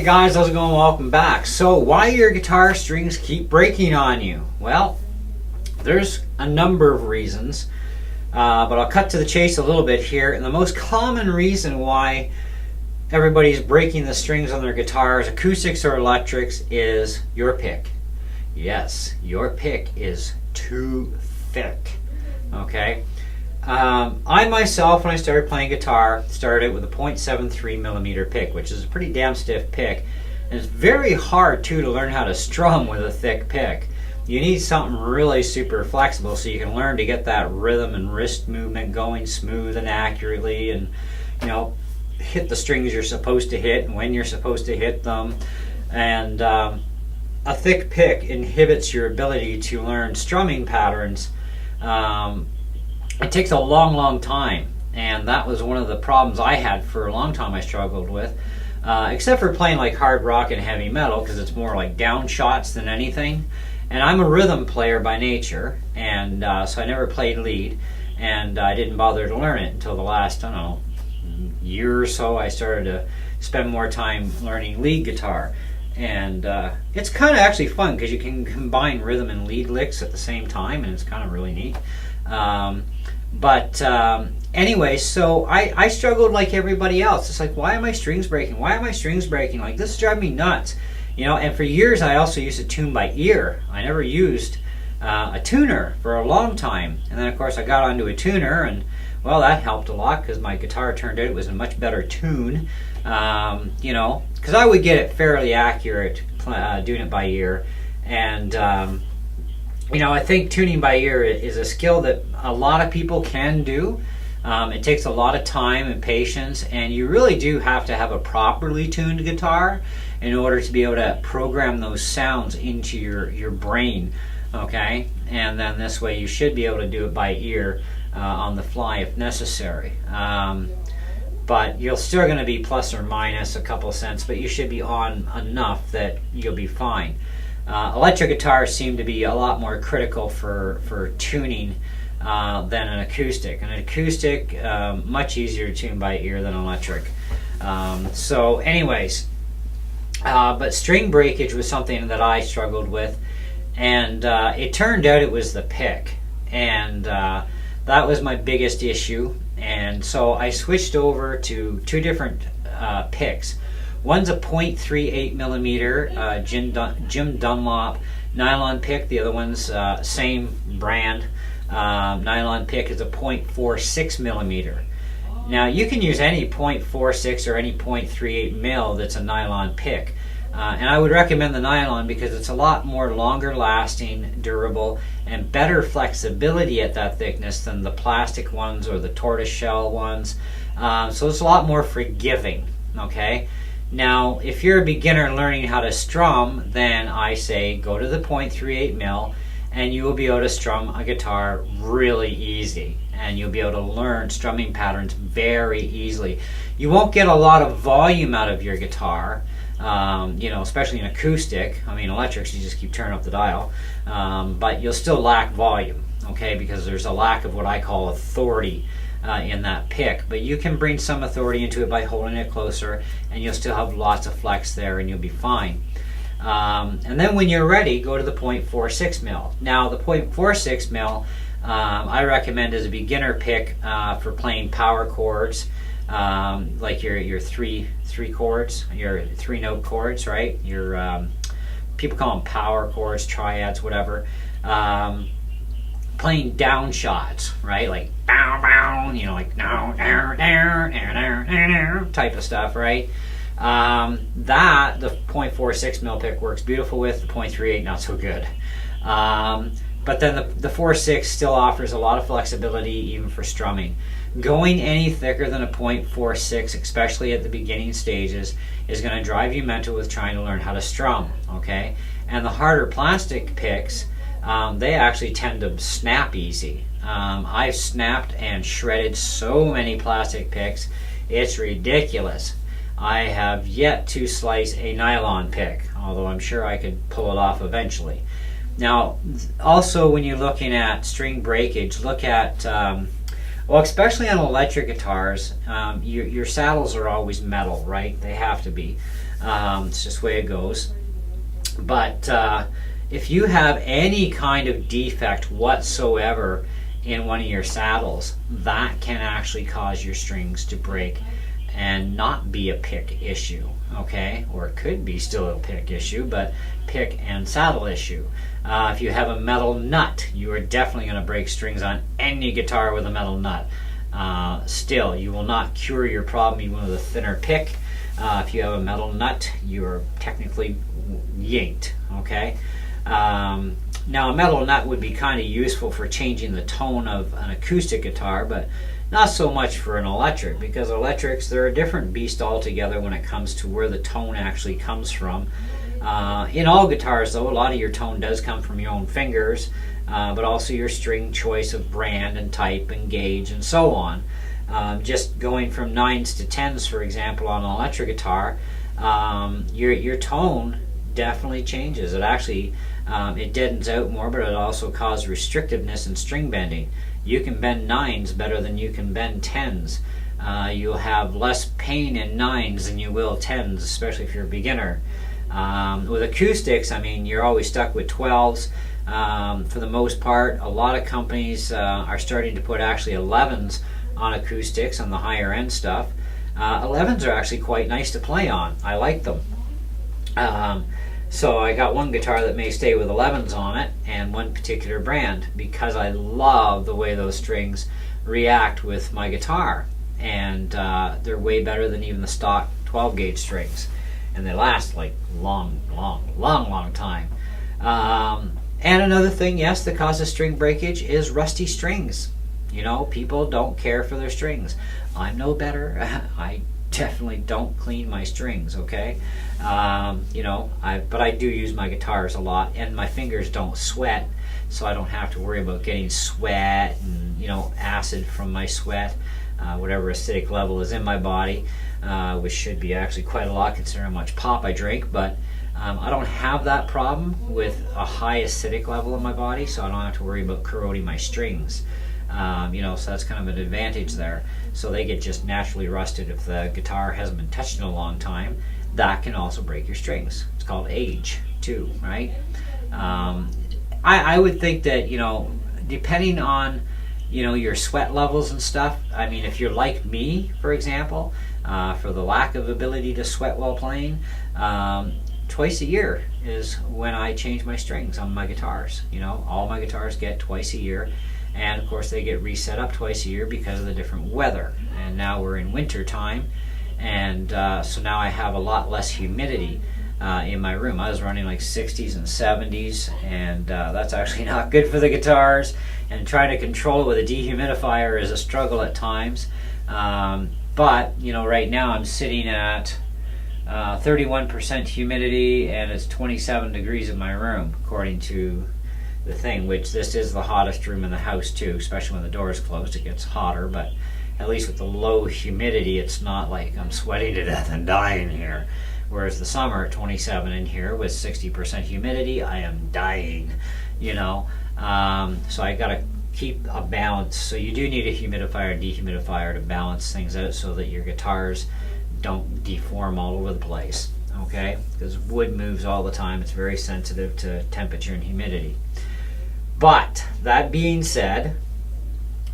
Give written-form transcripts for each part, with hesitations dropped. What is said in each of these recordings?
guys, how's it going? Welcome back. So why your guitar strings keep breaking on you? Well, there's a number of reasons, but I'll cut to the chase a little bit here. And the most common reason why everybody's breaking the strings on their guitars, acoustics or electrics, is your pick. Yes, your pick is too thick. Okay. I myself, when I started playing guitar, started with a 0.73 millimeter pick, which is a pretty damn stiff pick. And it's very hard too to learn how to strum with a thick pick. You need something really super flexible so you can learn to get that rhythm and wrist movement going smooth and accurately, and hit the strings you're supposed to hit and when you're supposed to hit them. And a thick pick inhibits your ability to learn strumming patterns. It takes a long time, and that was one of the problems I had for a long time. I struggled with, except for playing like hard rock and heavy metal, because it's more like down shots than anything. And I'm a rhythm player by nature, and so I never played lead, and I didn't bother to learn it until the last, I don't know, year or so. I started to spend more time learning lead guitar, and it's kind of actually fun because you can combine rhythm and lead licks at the same time, and it's kind of really neat. Anyway, so I struggled like everybody else. It's like, why are my strings breaking? Why are my strings breaking? Like, this is driving me nuts. And for years I also used to tune by ear. I never used a tuner for a long time. And then of course I got onto a tuner, and well, that helped a lot because my guitar turned out it was a much better tune. Because I would get it fairly accurate doing it by ear. And I think tuning by ear is a skill that a lot of people can do. It takes a lot of time and patience, and you really do have to have a properly tuned guitar in order to be able to program those sounds into your brain. Okay, and then this way you should be able to do it by ear on the fly if necessary. But you're still going to be plus or minus a couple cents, but you should be on enough that you'll be fine. Electric guitars seem to be a lot more critical for tuning than an acoustic. An acoustic, much easier to tune by ear than electric. So anyways, but string breakage was something that I struggled with, and it turned out it was the pick, and that was my biggest issue. And so I switched over to two different picks. One's a 0.38 millimeter Jim Dunlop nylon pick. The other one's same brand nylon pick is a 0.46 millimeter. Now you can use any 0.46 or any 0.38 mil that's a nylon pick. And I would recommend the nylon because it's a lot more longer lasting, durable, and better flexibility at that thickness than the plastic ones or the tortoise shell ones. So it's a lot more forgiving. Okay. Now, if you're a beginner learning how to strum, then I say go to the 0.38 mil, and you will be able to strum a guitar really easy, and you'll be able to learn strumming patterns very easily. You won't get a lot of volume out of your guitar, especially in acoustic. I mean, electrics, you just keep turning up the dial, but you'll still lack volume, okay, because there's a lack of what I call authority in that pick. But you can bring some authority into it by holding it closer, and you'll still have lots of flex there, and you'll be fine. And then when you're ready, go to the 0.46 mil. Now the 0.46 mil I recommend as a beginner pick for playing power chords, like your three chords, your 3-note chords, right? Your people call them power chords, triads, whatever. Playing down shots, right? Like bow bow, like down down down down down type of stuff, right? That the 0.46 mil pick works beautiful with. The 0.38 not so good. But then the 4.6 still offers a lot of flexibility even for strumming. Going any thicker than a 0.46, especially at the beginning stages, is going to drive you mental with trying to learn how to strum. Okay, and the harder plastic picks, they actually tend to snap easy. I've snapped and shredded so many plastic picks, it's ridiculous. I have yet to slice a nylon pick, although I'm sure I could pull it off eventually. Now, also when you're looking at string breakage, look at, especially on electric guitars, your saddles are always metal, right? They have to be. It's just the way it goes. But if you have any kind of defect whatsoever in one of your saddles, that can actually cause your strings to break and not be a pick issue, okay? Or it could be still a pick issue, but pick and saddle issue. If you have a metal nut, you are definitely going to break strings on any guitar with a metal nut. Still, you will not cure your problem even with a thinner pick. If you have a metal nut, you are technically yanked, okay? Now, a metal nut would be kind of useful for changing the tone of an acoustic guitar, but not so much for an electric, because electrics, they're a different beast altogether when it comes to where the tone actually comes from. In all guitars, though, a lot of your tone does come from your own fingers, but also your string choice of brand and type and gauge and so on. Just going from 9s to 10s, for example, on an electric guitar, your tone definitely changes. It actually it deadens out more, but it also causes restrictiveness and string bending. You can bend 9s better than you can bend 10s. You'll have less pain in 9s than you will 10s, especially if you're a beginner. With acoustics, I mean, you're always stuck with 12s. For the most part, a lot of companies are starting to put actually 11s on acoustics, on the higher end stuff. 11s are actually quite nice to play on. I like them. So I got one guitar that may stay with 11s on it, and one particular brand, because I love the way those strings react with my guitar. And they're way better than even the stock 12 gauge strings. And they last like long time. And another thing, yes, that causes string breakage is rusty strings. You know, people don't care for their strings. I'm no better. I definitely don't clean my strings, okay? You know, but I do use my guitars a lot, and my fingers don't sweat, so I don't have to worry about getting sweat and, you know, acid from my sweat, whatever acidic level is in my body, which should be actually quite a lot considering how much pop I drink, but I don't have that problem with a high acidic level in my body, so I don't have to worry about corroding my strings. You know, so that's kind of an advantage there. So they get just naturally rusted if the guitar hasn't been touched in a long time. That can also break your strings. It's called age too, right? I would think that, you know, depending on, you know, your sweat levels and stuff, I mean, if you're like me, for example, for the lack of ability to sweat while playing, twice a year is when I change my strings on my guitars. You know, all my guitars get twice a year. And of course they get reset up twice a year because of the different weather. And now we're in winter time, and so now I have a lot less humidity in my room. I was running like 60s and 70s, and that's actually not good for the guitars. And trying to control it with a dehumidifier is a struggle at times. But you know, right now I'm sitting at 31% humidity, and it's 27 degrees in my room, according to the thing, which this is the hottest room in the house too, especially when the door is closed. It gets hotter, but at least with the low humidity, it's not like I'm sweating to death and dying here. Whereas the summer at 27 in here with 60% humidity, I am dying, you know. So I gotta keep a balance. So you do need a humidifier and dehumidifier to balance things out so that your guitars don't deform all over the place, okay? Because wood moves all the time. It's very sensitive to temperature and humidity. But that being said,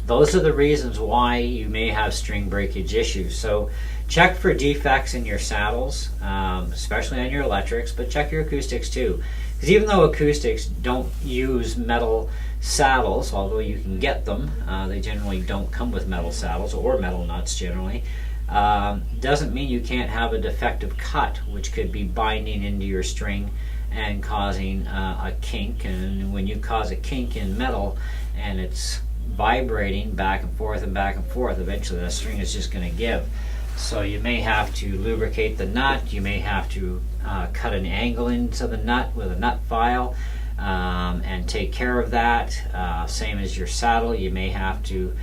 those are the reasons why you may have string breakage issues. So check for defects in your saddles, especially on your electrics, but check your acoustics too. Because even though acoustics don't use metal saddles, although you can get them, they generally don't come with metal saddles or metal nuts generally, doesn't mean you can't have a defective cut, which could be binding into your string and causing a kink. And when you cause a kink in metal and it's vibrating back and forth, eventually the string is just going to give. So you may have to lubricate the nut. You may have to cut an angle into the nut with a nut file and take care of that. Same as your saddle, you may have to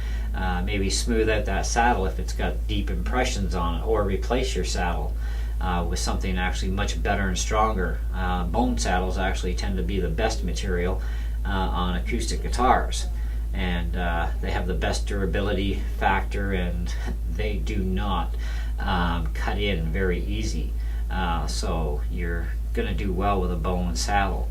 maybe smooth out that saddle if it's got deep impressions on it, or replace your saddle with something actually much better and stronger. Bone saddles actually tend to be the best material on acoustic guitars, and they have the best durability factor, and they do not cut in very easy. So you're going to do well with a bow and saddle.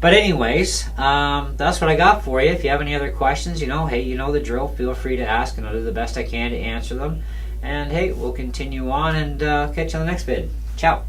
But anyways, that's what I got for you. If you have any other questions, hey, you know the drill. Feel free to ask, and I'll do the best I can to answer them. And hey, we'll continue on and catch you on the next vid. Ciao.